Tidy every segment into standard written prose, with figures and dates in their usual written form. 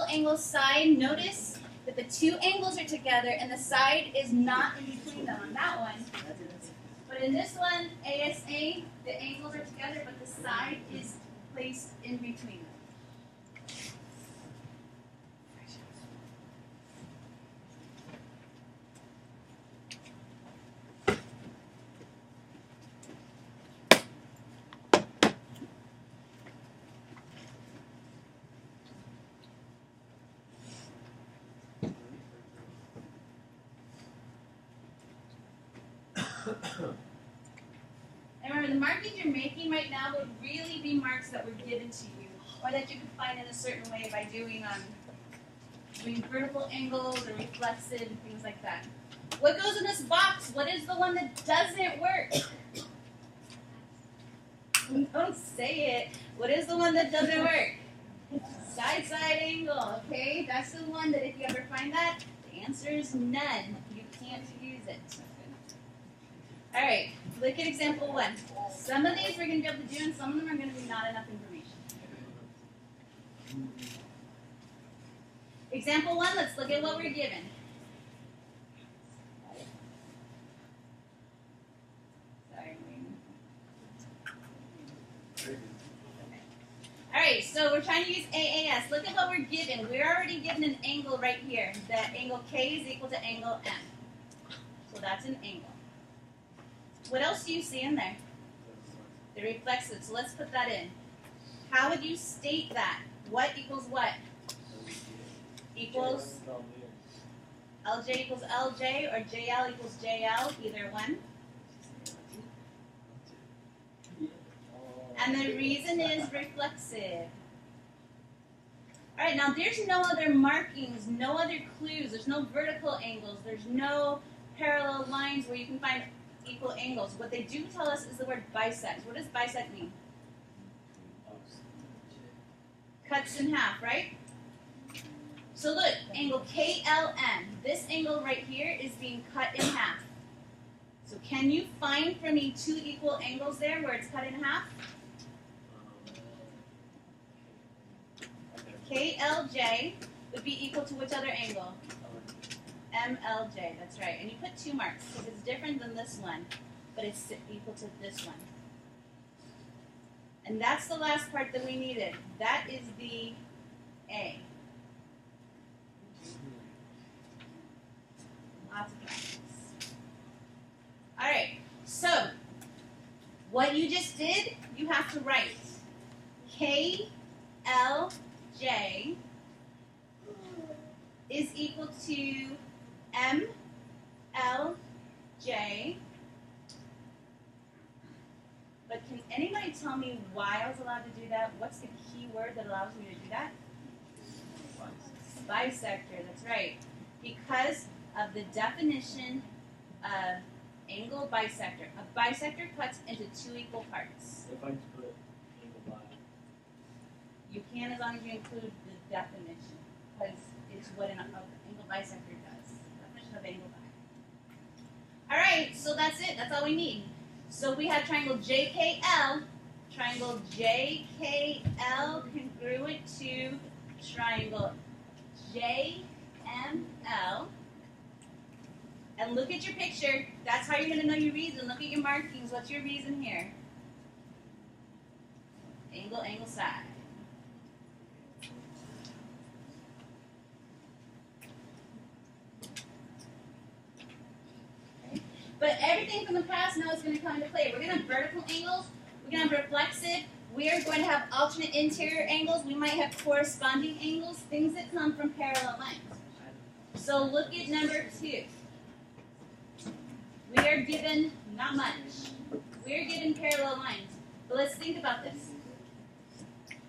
angle, side, notice that the two angles are together and the side is not in between them on that one. But in this one, ASA, the angles are together, but the side is placed in between them. And remember, the markings you're making right now would really be marks that were given to you, or that you could find in a certain way by doing vertical angles or reflexive and things like that. What goes in this box? What is the one that doesn't work? Don't say it. What is the one that doesn't work? Side angle, okay? That's the one that if you ever find that, the answer is none. You can't use it. All right, look at example 1. Some of these we're going to be able to do, and some of them are going to be not enough information. Example 1, let's look at what we're given. All right, so we're trying to use AAS. Look at what we're given. We're already given an angle right here. That angle K is equal to angle M. So that's an angle. What else do you see in there? The reflexive. So let's put that in. How would you state that? What equals what? Equals LJ equals LJ or JL equals JL, either one. And the reason is reflexive. All right, now there's no other markings, no other clues. There's no vertical angles. There's no parallel lines where you can find equal angles. What they do tell us is the word bisect. What does bisect mean? Cuts in half, right? So look, angle KLM. This angle right here is being cut in half. So can you find for me two equal angles there where it's cut in half? KLJ would be equal to which other angle? MLJ, that's right. And you put 2 marks because it's different than this one, but it's equal to this one. And that's the last part that we needed. That is the A. Lots of practice. All right, so what you just did, you have to write KLJ is equal to MLJ. But can anybody tell me why I was allowed to do that? What's the key word that allows me to do that? Bisector, that's right. Because of the definition of angle bisector. A bisector cuts into 2 equal parts. If I just put angle by. You can as long as you include the definition, because it's what an angle bisector does. Definition of angle bi. All right, so that's it. That's all we need. So we have triangle JKL. Triangle JKL congruent to triangle JML. And look at your picture. That's how you're going to know your reason. Look at your markings. What's your reason here? Angle, angle, side. Okay. But everything from the past now is going to come into play. We're going to have vertical angles. We're going to have reflexive. We are going to have alternate interior angles. We might have corresponding angles, things that come from parallel lines. So look at number 2. We are given not much. We are given parallel lines. But let's think about this.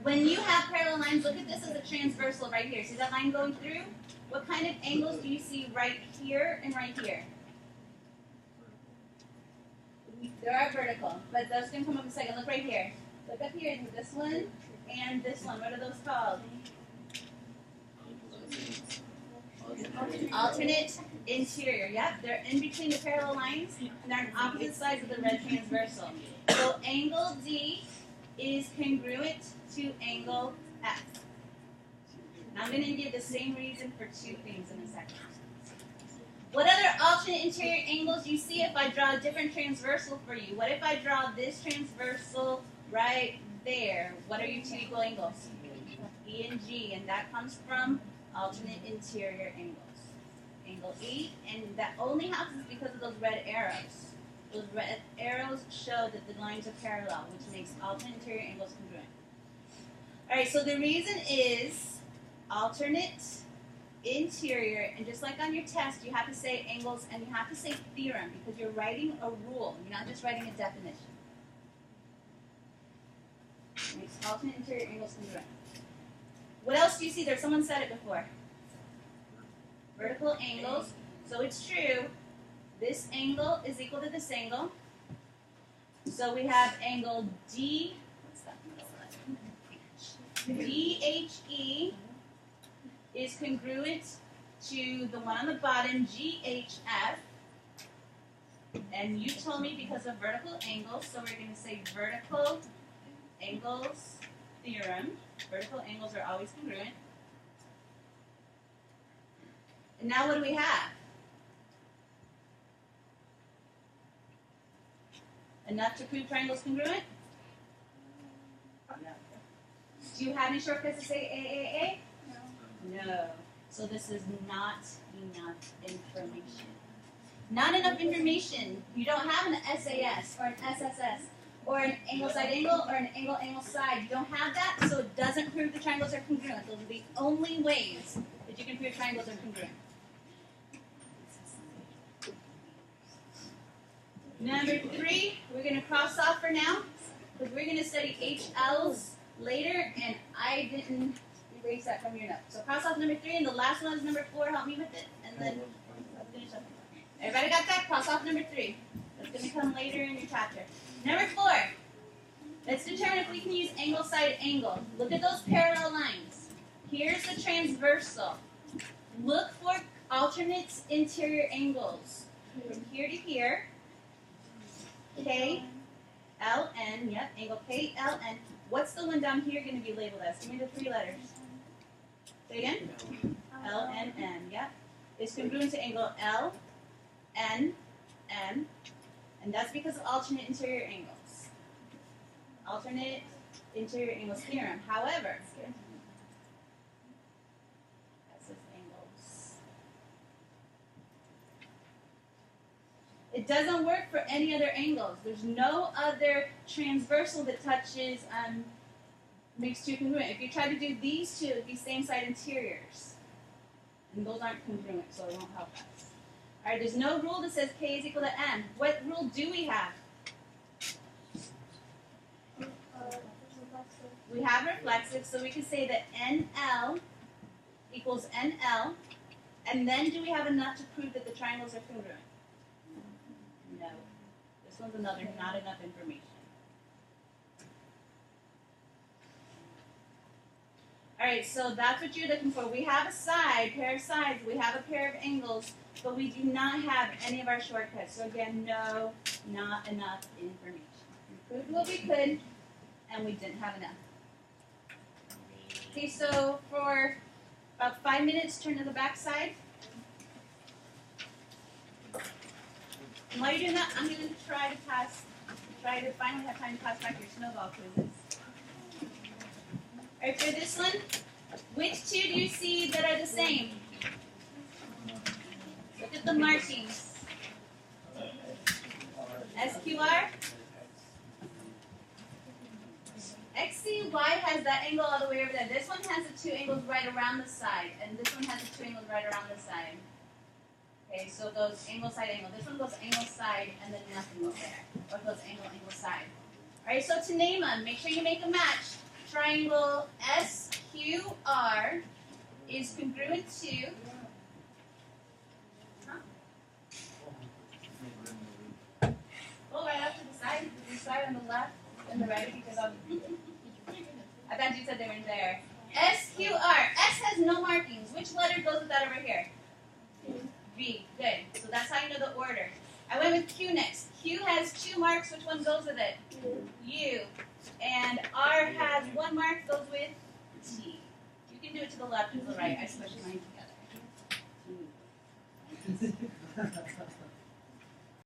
When you have parallel lines, look at this as a transversal right here. See that line going through? What kind of angles do you see right here and right here? There are vertical, but those can come up in a second. Look right here. Look up here. This one and this one. What are those called? Alternate interior. Yep, they're in between the parallel lines, and they're on opposite sides of the red transversal. So angle D is congruent to angle F. And I'm going to give the same reason for two things in a second. What other alternate interior angles do you see if I draw a different transversal for you? What if I draw this transversal right there? What are your two equal angles? E and G, and that comes from alternate interior angles. Angle E, and that only happens because of those red arrows. Those red arrows show that the lines are parallel, which makes alternate interior angles congruent. All right, so the reason is alternate interior, and just like on your test, you have to say angles and you have to say theorem because you're writing a rule. You're not just writing a definition. It makes alternate interior angles congruent. What else do you see there? Someone said it before. Vertical angles. So it's true. This angle is equal to this angle. So we have angle D. What's that? DHE is congruent to the one on the bottom, GHF. And you told me because of vertical angles, so we're going to say vertical angles theorem. Vertical angles are always congruent. And now what do we have? Enough to prove triangles congruent? No. Do you have any shortcuts to say AAA? No. So this is not enough information. Not enough information. You don't have an SAS or an SSS or an angle side angle or an angle angle side. You don't have that, so it doesn't prove the triangles are congruent. Those are the only ways that you can prove triangles are congruent. Number 3, we're going to cross off for now because we're going to study HLs later, and I didn't erase that from your notes. So cross off number 3, and the last one is number 4. Help me with it, and then I'll finish up. Everybody got that? Cross off number 3. That's going to come later in your chapter. Number 4, let's determine if we can use angle side angle. Look at those parallel lines. Here's the transversal. Look for alternate interior angles from here to here. K, L, N, yep, angle K, L, N. What's the one down here going to be labeled as? Give me the 3 letters. Say again? L, N, N, yep. It's congruent to angle L, N, N, and that's because of alternate interior angles. Alternate interior angles theorem. However, that's its angles. It doesn't work for any other angles. There's no other transversal that touches, makes two congruent. If you try to do these two, it would be same side interiors. And those aren't congruent, so it won't help us. All right, there's no rule that says K is equal to M. What rule do we have? We have reflexive, so we can say that NL equals NL. And then do we have enough to prove that the triangles are congruent? No. This one's not enough information. All right, so that's what you're looking for. We have a side, pair of sides. We have a pair of angles, but we do not have any of our shortcuts. So again, no, not enough information. We proved what we could, and we didn't have enough. Okay, so for about 5 minutes, turn to the back side. And while you're doing that, I'm going to try to finally have time to pass back your snowball quizzes. All right, for this one, which two do you see that are the same? Look at the markings. SQR. XCY has that angle all the way over there. This one has the 2 angles right around the side, and this one has the 2 angles right around the side. Okay, so it goes angle, side, angle. This one goes angle, side, and then nothing goes there. Or it goes angle, angle, side. All right, so to name them, make sure you make a match. Triangle SQR is congruent to... Go right up to the side on the left and the right, because I thought you said they weren't there. SQR. S has no markings. Which letter goes with that over here? V. Good. So that's how you know the order. I went with Q next. Q has 2 marks. Which one goes with it? U. And R has 1 mark, goes with T. You can do it to the left and to the right. I squish mine together.